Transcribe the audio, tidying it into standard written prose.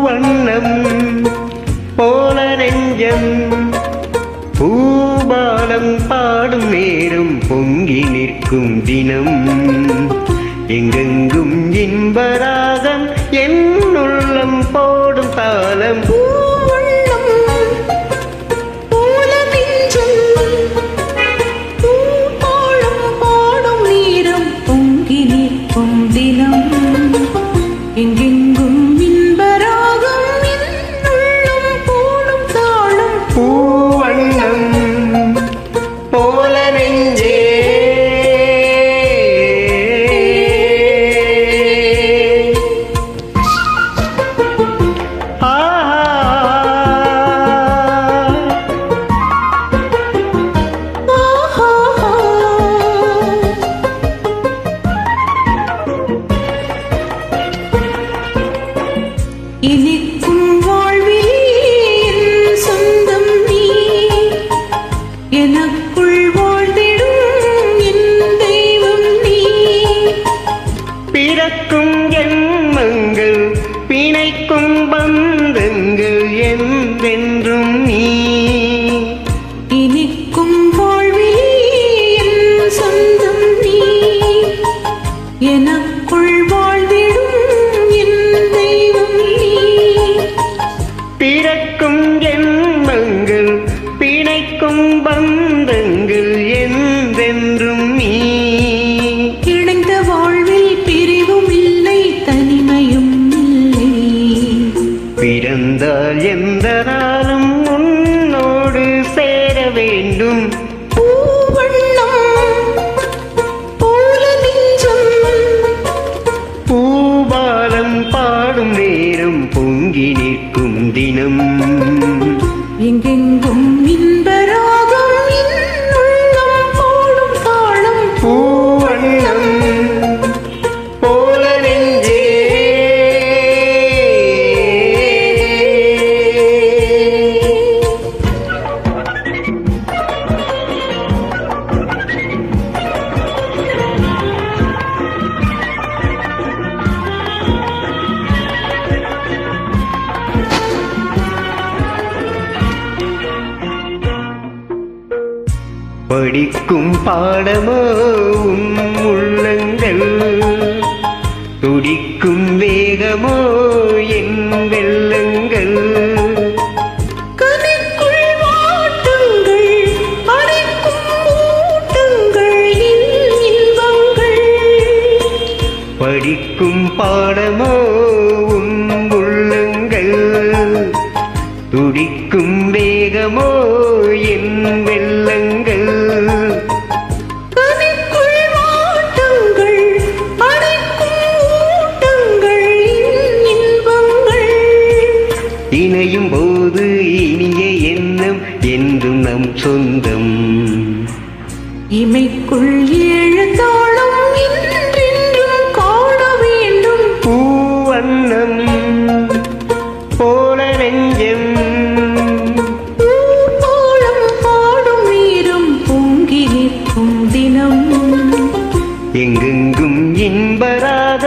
பூவண்ணம் போல நெஞ்சம் பூபாலம் பாடும் நேரம் பொங்கி நிற்கும் தினம் எங்கெங்கும் இன்பராகம் என் உள்ளம் போடும் தாளம் எங்கெங்கும் இன்பராகம் என்னுள்ளம் போடும் தாளம் பூவண்ணம் போல நெஞ்சே இனிக்கும் வாழ்வில் என் சொந்தம் நீ எனக்குள் வாழ்ந்திடும் என் தெய்வம் நீ பிறக்கும் ஜென்மங்கள் பிணைக்கும் பந்தங்கள் என்றென்றும் நீ இனிக்கும் வாழ்வில் என் சொந்தம் நீ எனக்குள் வாழ்ந்திடும் பிறக்கும் ஜென்மங்கள் பிணைக்கும் பந்தங்கள் என்றென்றும் நீ இணைந்த வாழ்வில் பிரிவும் இல்லை தனிமையும் இல்லை பிறந்தால் எந்த நாளும் உன்னோடு சேர வேண்டும் பூவண்ணம் போல நெஞ்சம் பூபாலம் பாடும் நேரம் பொங்கி நிற்கும் தினம் எங்கெங்கும் இன்பராகம் என்னுள்ளம் போடும் தாளம் பூவண்ணம் போல நெஞ்சே படிக்கும் பாடமோ உன் உள்ளங்கள் துடிக்கும் வேகமோ என் வெள்ளங்கள் கதைக்குள் வாட்டுங்கள் அடைக்கும் ஊட்டுங்கள் என் இன்பங்கள் படிக்கும் பாடமோ உன் உள்ளங்கள் துடிக்கும் வேகமோ என் வெள்ளங்கள் கதைக்குள் வாட்டுங்கள் அடைக்கும் ஊட்டுங்கள் என் இன்பங்கள் இணையும் போது இனிய எண்ணம் என்றும் நம் சொந்தம் இமைக்குள் ஏழு தாளம் என்றென்றும் காண வேண்டும் பூவண்ணம் போல நெஞ்சம் பூபாலம் பாடும் நேரம் பொங்கி நிற்கும் தினம் எங்கெங்கும் இன்பராக